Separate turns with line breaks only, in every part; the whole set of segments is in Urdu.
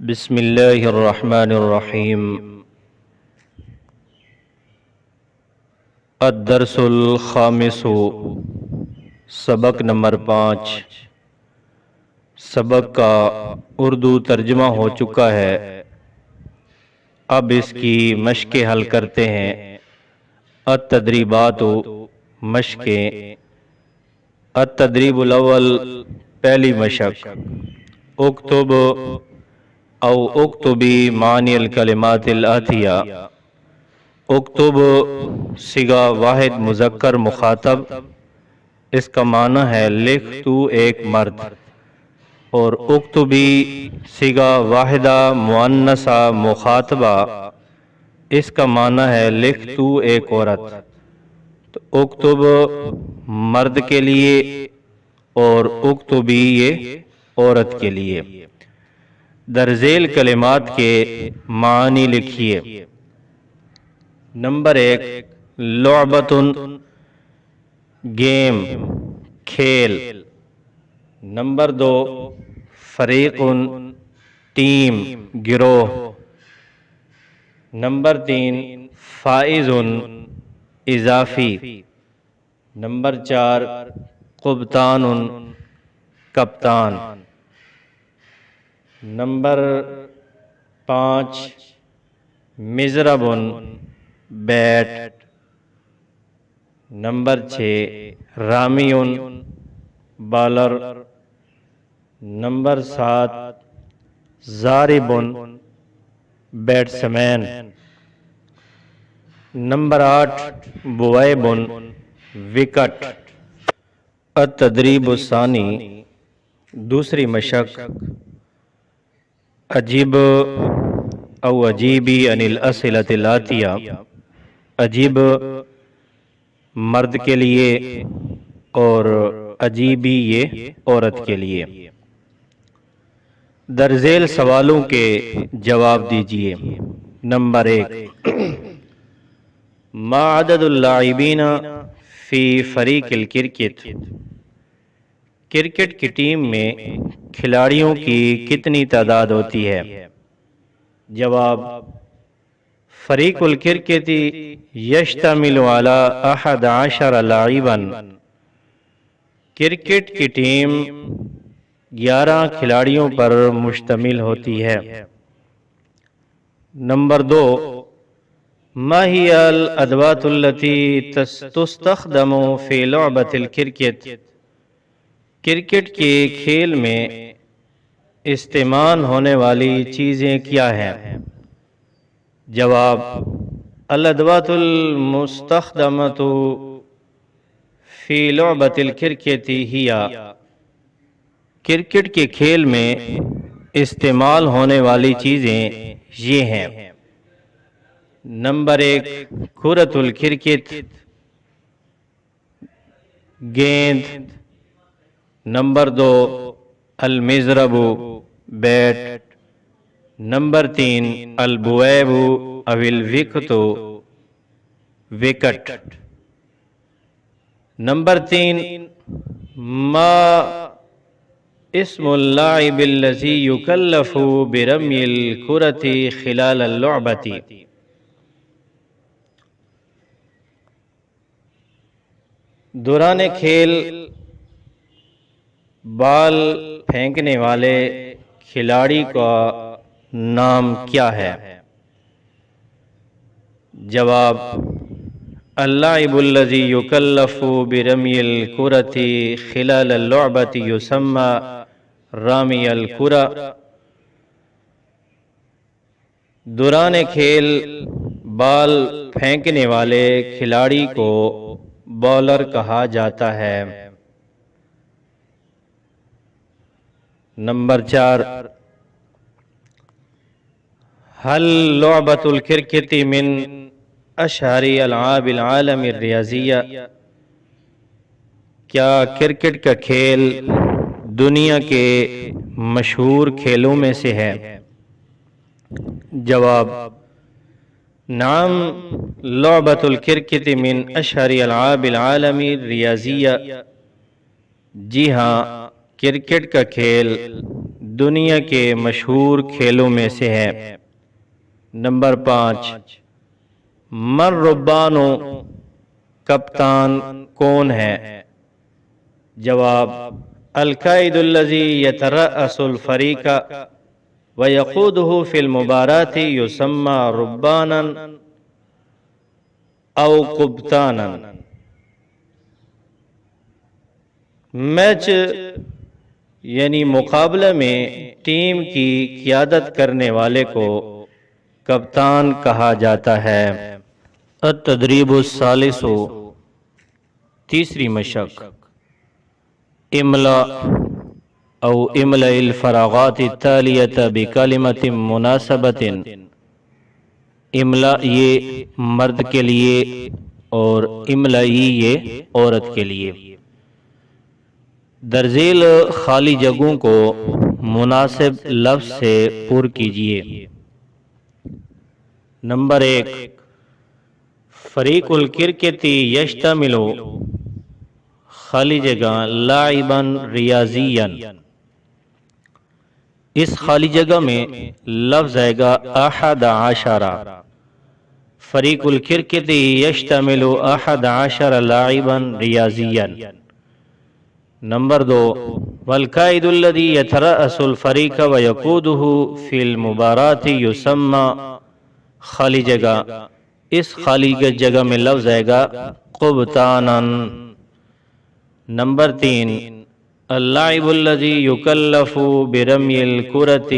بسم اللہ الرحمن الرحیم۔ الدرس الخامس، سبق نمبر 5۔ سبق کا اردو ترجمہ ہو چکا ہے، اب اس کی مشقیں حل کرتے ہیں۔ التدریبات، مشقیں۔ التدریب الاول، پہلی مشق۔ اکتب او اکتبی معنی الکلمات الآتیہ۔ اکتب صیغہ واحد مذکر مخاطب، اس کا معنی ہے لکھ تو ایک مرد، اور اکتبی صیغہ واحدہ مؤنثہ مخاطبہ، اس کا معنی ہے لکھ تو ایک عورت۔ تو اکتب مرد کے لیے اور اکتبی یہ عورت کے لیے۔ درذیل کلمات کے معنی لکھیے۔ نمبر 1، لعبۃ، گیم، کھیل۔ نمبر 2، فریق، ٹیم، گروہ۔ نمبر 3، فائز، اضافی۔ نمبر 4، قبطان، کپتان۔ نمبر 5، مضرب، بیٹ۔ نمبر 6، رامی، بالر۔ نمبر 7، ضارب، بیٹسمین۔ نمبر 8، بویب، وکٹ۔ التدریب الثانی، دوسری مشق۔ اجیب او اجیبی عن الاسئلۃ الآتیہ۔ اجیب مرد کے لیے اور اجیبی یہ عورت کے لیے۔ درذیل سوالوں کے جواب دیجیے۔ نمبر 1، ما عدد اللاعبین فی فریق الکرکٹ۔ کرکٹ کی ٹیم میں کھلاڑیوں کی کتنی تعداد ہوتی ہے؟ جواب، فریق الکرکٹ یشتمل علی 11 لاعبا۔ کرکٹ کی ٹیم 11 کھلاڑیوں پر مشتمل ہوتی ہے۔ نمبر 2، ما ہی الادوات التي تستخدم فی لعبۃ الکرکٹ۔ کرکٹ کے کھیل میں استعمال ہونے والی چیزیں کیا ہیں؟ جواب، الادوات المستخدمۃ فی لعبۃ الکرکٹ ہی۔ کرکٹ کے کھیل میں استعمال ہونے والی چیزیں یہ ہیں۔ نمبر 1، کرۃ الکرکٹ، گیند۔ نمبر 2، المضرب، بیٹ۔ نمبر 3، البویب او الوکت، وکٹ۔ نمبر 3، ما اسم اللاعب الذی یکلف برمی الکرۃ خلال اللعبۃ۔ دوران کھیل بال پھینکنے والے کھلاڑی کا نام کیا ہے؟ جواب، اللاعب الذی یکلف برمی الکرۃ خلال اللعبۃ یسمى رامی الکرہ۔ دوران کھیل بال پھینکنے والے کھلاڑی کو بالر کہا جاتا ہے۔ نمبر 4، هل لعبۃ الکرکٹ من اشہر العاب العالم الریاضیہ۔ کیا کرکٹ کا کھیل دنیا کے مشہور کھیلوں میں سے ہے؟ جواب، نعم، لعبۃ الکرکٹ من اشہر العاب العالم الریاضیہ۔ جی ہاں، کرکٹ کا کھیل دنیا کے مشہور کھیلوں میں سے ہے۔ نمبر 5، من ربانو، کپتان کون ہے؟ جواب، القائد الذی یترأس الفریق ویقودہ فی المبارات یسمى ربانا او قبطانا۔ میچ یعنی مقابلہ میں ٹیم کی قیادت کرنے والے کو کپتان کہا جاتا ہے۔ التدریب الثالث، تیسری مشق، املا او املا الفراغات التالیۃ بکلمۃ مناسبۃ۔ املا یہ مرد کے لیے اور املائی یہ عورت کے لیے۔ درذیل خالی جگہوں کو مناسب لفظ سے پر کیجیے۔ نمبر 1، فریق الکرکٹ یشتمل، خالی جگہ لاعبا ریاضیا۔ اس خالی جگہ میں لفظ آئے گا 11۔ فریق الکرکٹ یشتمل 11 لاعبا ریاضیا۔ نمبر 2، والقائد الذی یترأس الفریق ویقودہ فی المبارات یسمى، خالی جگہ، اس خالی جگہ میں لفظ آئے گا قبطانا۔ نمبر 3، اللاعب الذی یکلف برمی الکرۃ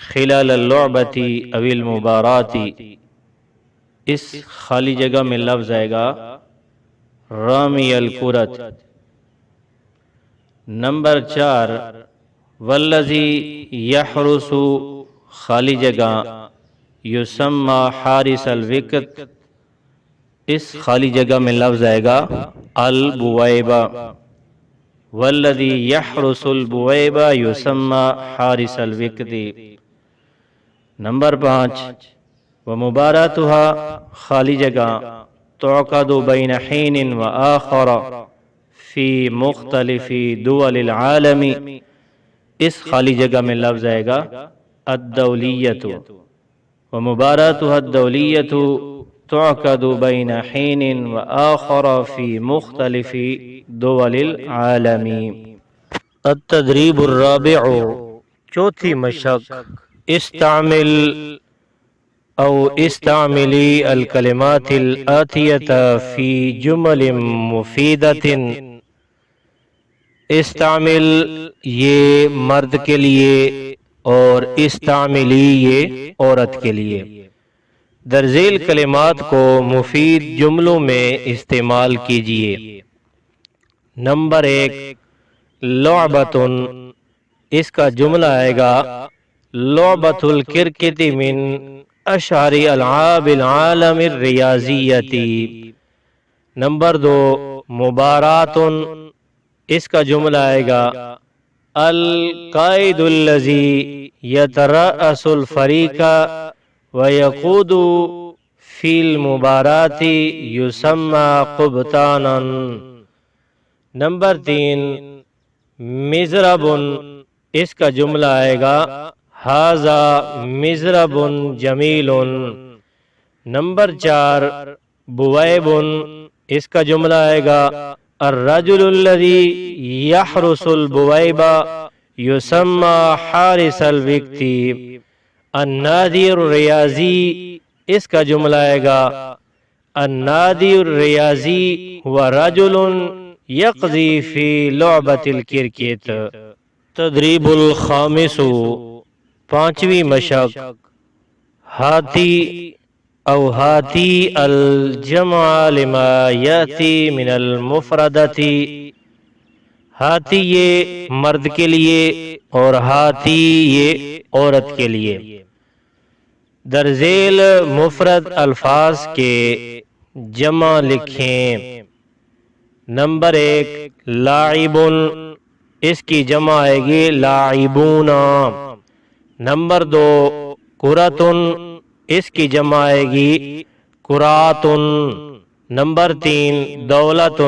خلال اللعبۃ او المبارات، اس خالی جگہ میں لفظ آئے گا رامی الکرۃ۔ نمبر 4، والذی یحرس، خالی جگہ، یسمى حارس الوقت، اس خالی جگہ میں لفظ آئے گا البویبہ۔ والذی یحرس البویبہ یسمى حارس الوقت۔ نمبر 5، ومباراتها، خالی جگہ، تعقد بین حین و آخر فی مختلف دول العالم، اس خالی جگہ میں لفظ آئے گا الدولیۃ۔ ومباراتها الدولیۃ تعقد بین حین و آخر فی مختلف دول العالم۔ التدریب الرابع، چوتھی مشق، استعمل او استعملی الکلمات الآتیۃ فی جمل مفیدۃ۔ استعمل یہ مرد کے لیے اور استعملی یہ عورت کے لیے۔ درذیل کلمات کو مفید جملوں میں استعمال کیجیے۔ نمبر 1، لعبۃ، اس کا جملہ آئے گا لعبۃ الکرکٹ من اشہر العاب العالم الریاضیۃ۔ نمبر 2، مبارات، اس کا جملہ آئے گا القائد الذی یترأس الفریق ویقود فی المبارات یسمى قبطانا۔ نمبر 3، مضرب، اس کا جملہ آئے گا ھذا مضرب جمیل۔ نمبر 4، بویب، اس کا جملہ آئے گا الرجل الذی یحرس البویب یسمى حارس الوقت۔ النادی الریاضی، اس کا جملہ آئے گا النادی الریاضی هو رجل یقضی فی لعبۃ الکرکٹ۔ تدریب الخامس، پانچویں مشق، ہاتی او ہاتی الجمع لما یاتی من المفردۃ۔ ہاتی یہ مرد کے لیے اور ہاتی یہ عورت کے لیے۔ درذیل مفرد الفاظ کے جمع لکھیں۔ نمبر 1، لاعب، اس کی جمع آئے گی لاعبون۔ نمبر 2، کرۃ، اس کی جمع آئے گی کرات۔ نمبر 3، دولت،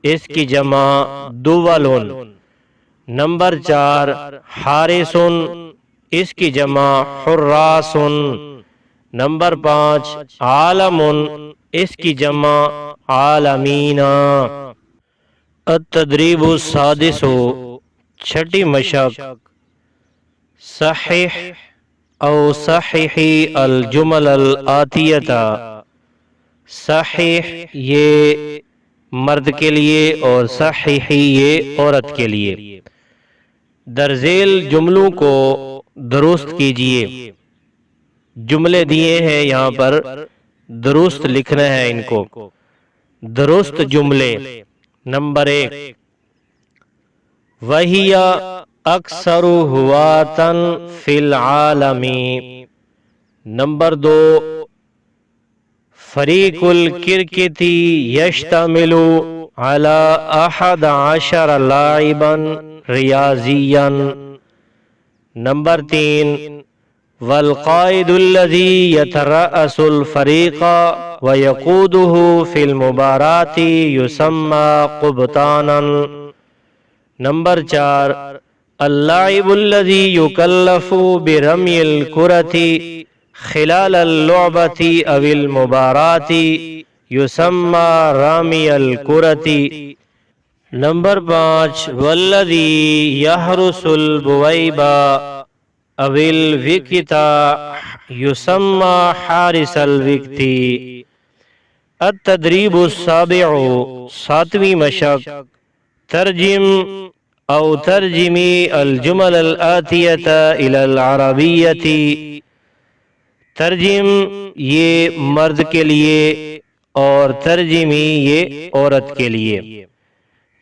اس کی جمع دول۔ نمبر 4 حارسن، اس کی جمع حراسن۔ نمبر 5 عالمن، اس کی جمع عالمین۔ التدریب السادس، چھٹی مشق، صحیح او صحیحی الجمل الآتیہ۔ صحیح یہ مرد کے لیے اور صحیحی یہ عورت کے لیے۔ درذیل جملوں کو درست کیجئے۔ جملے دیے ہیں یہاں پر، درست لکھنا ہے ان کو۔ درست جملے، نمبر 1 وَهِيَ أَكْثَرُ هُوَاتًا فِي الْعَالَمِ۔ نمبر 2 فریق الکرکٹ یشتمل على 11 لاعبا ریاضیا۔ نمبر 3 والقائد الذي يترأس الفريق ويقوده في المباراة يسمى قبطانا۔ نمبر 4 اللاعب الذي يكلف برمي الكرة خلال اللعبة أو المباراة يسمى رامي الكرة۔ نمبر 5 والذي يحرس البويبة أو الوكت يسمى حارس الوكت۔ التدریب السابع، ساتویں مشق، ترجم او ترجمی الجمل الآتیہ الى العربیہ۔ ترجم یہ مرد کے لیے اور ترجمی یہ عورت کے لیے۔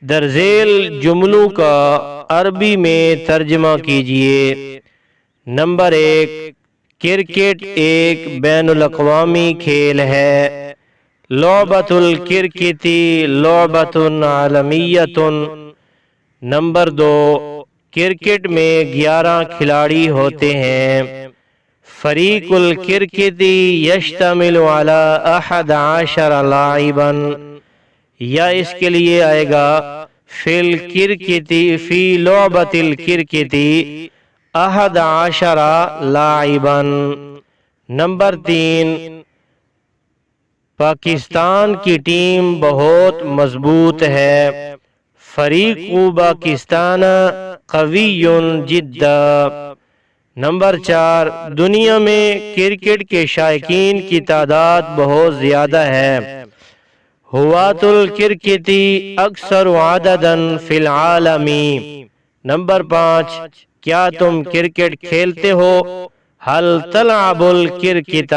درذیل جملوں کا عربی میں ترجمہ کیجئے۔ نمبر 1 کرکٹ ایک بین الاقوامی کھیل ہے۔ لعبۃ الکرکٹ لعبۃ عالمیۃ۔ نمبر 2 کرکٹ میں 11 کھلاڑی ہوتے ہیں۔ فریق الکرکٹ یشتمل علی 11 لاعبا، یا اس کے لیے آئے گا فی الکرکٹ فی لعبۃ الکرکٹ 11 لاعبا۔ نمبر 3 پاکستان کی ٹیم بہت مضبوط ہے۔ فریق پاکستان قوی جدا۔ نمبر 4 دنیا میں کرکٹ کے شائقین کی تعداد بہت زیادہ ہے۔ ہواة الکرکٹ اکثر عددا فی العالم۔ نمبر 5 کیا تم کرکٹ کھیلتے ہو؟ هل تلعب الکرکٹ؟